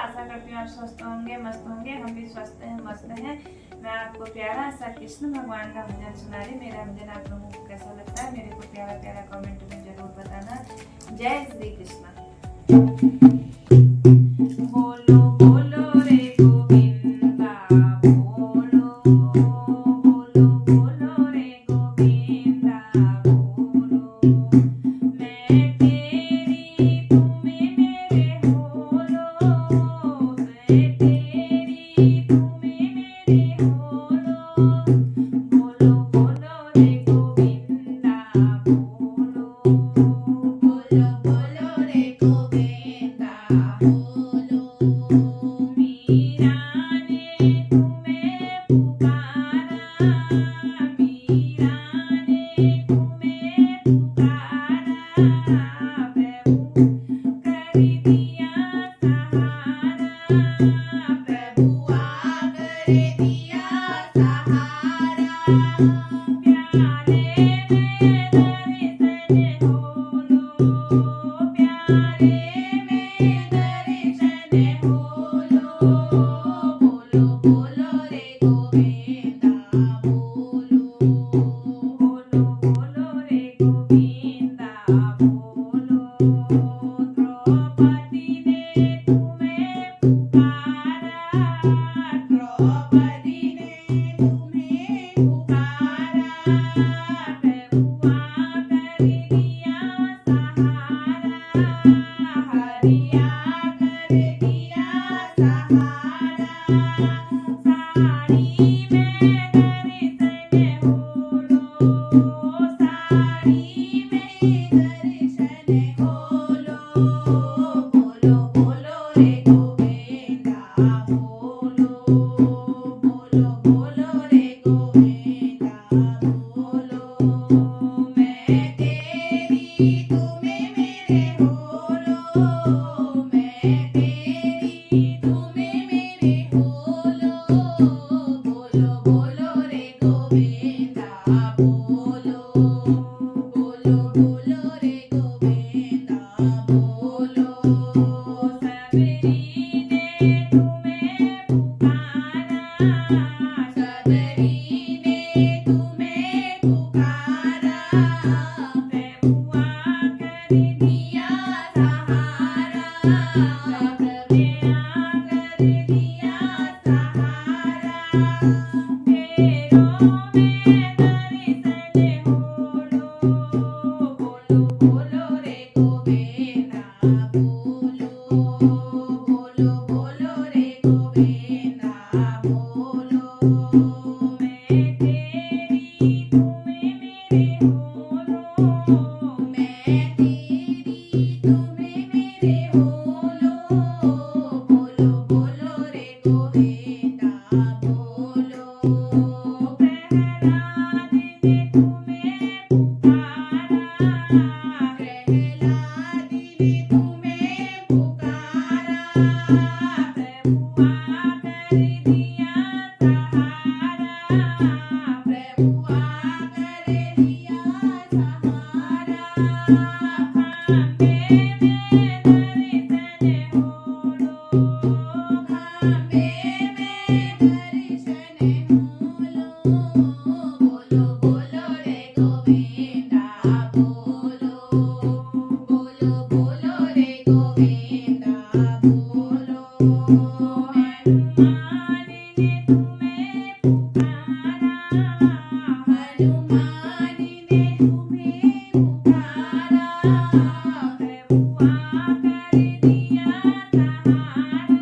आशा करती हूँ आप स्वस्थ होंगे, मस्त होंगे। हम भी स्वस्थ हैं, मस्त हैं। मैं आपको प्यारा सा कृष्ण भगवान का भजन सुना रही। मेरा भजन आप लोगों को कैसा लगता है मेरे को प्यारा प्यारा कमेंट में जरूर बताना। जय श्री कृष्ण। बोलो बोलो रे गोविंदा, बोलो बोलो बोलो रे गोविंदा, बोलो। मैं तेरी तुम्हें मेरे होलो, मैं तेरी तुम्हें मेरे होलो। बोलो बोलो रे गोविंदा, बोलो बोलो बोलो रे गोविंदा, बोलो। मीरा ने तुम्हें पुकारा, मीरा ने तुम्हें पुकारा, प्रभु कर दिया सहारा, प्रभु आ कर दिया सहारा। प्यारे में दर्शन होलो, प्यारे में दर्शन होलो। बोलो बोलो रे गोविंदा, बोलो बोलो बोलो रे गोविंदा, बोलो। द्रौपदी ने तुम्हें पुकारा, द्रौपदी ने तुम्हें पुकारा, प्रभु आ कर दिया सहारा, हरिया कर दिया सहारा। साड़ी में दर्शन होलो, साड़ी में दर्शन होलो। बोलो बोलो रे गोविंदा, बोलो बोलो बोलो रे गोविंदा, बोलो। मैं तेरी तुम्हें मेरे होलो, मैं तेरी तुम्हें मेरे होलो। बोलो बोलो रे गोविंदा, बोलो बोलो बोलो रे गोविंदा, बोलो। सबरी ने तुम्हें पुकारा, सबरी ने तुम्हें पुकारा, प्रभु आ कर दिया सहारा, प्रभु आ कर दिया सहारा। फेरों में दर्शन होलो, बोलो बोलो रे गोविंदा, बोलो बोलो बोलो रे गोविंदा, बोलो। मैं तेरी तुम्हें मेरे होलो, मैं तेरी तुम्हें मेरे होलो। बोलो बोलो रे गोविंदा, बोलो। प्रहलाद ने तुम्हें पुकारा, प्रहलाद ने तुम्हें पुकारा, प्रभु आ कर दिया सहारा, प्रभु आ कर दिया सहारा। खांबे में दर्शन होलो, खांबे में दर्शन होलो। बोलो बोलो रे गोविंदा, बोलो बोलो बोलो रे गोविंदा, बोलो। हनुमान ने तुम्हें पुकारा, हनुमान ने तुम्हें पुकारा, प्रभु आ कर दिया सहारा,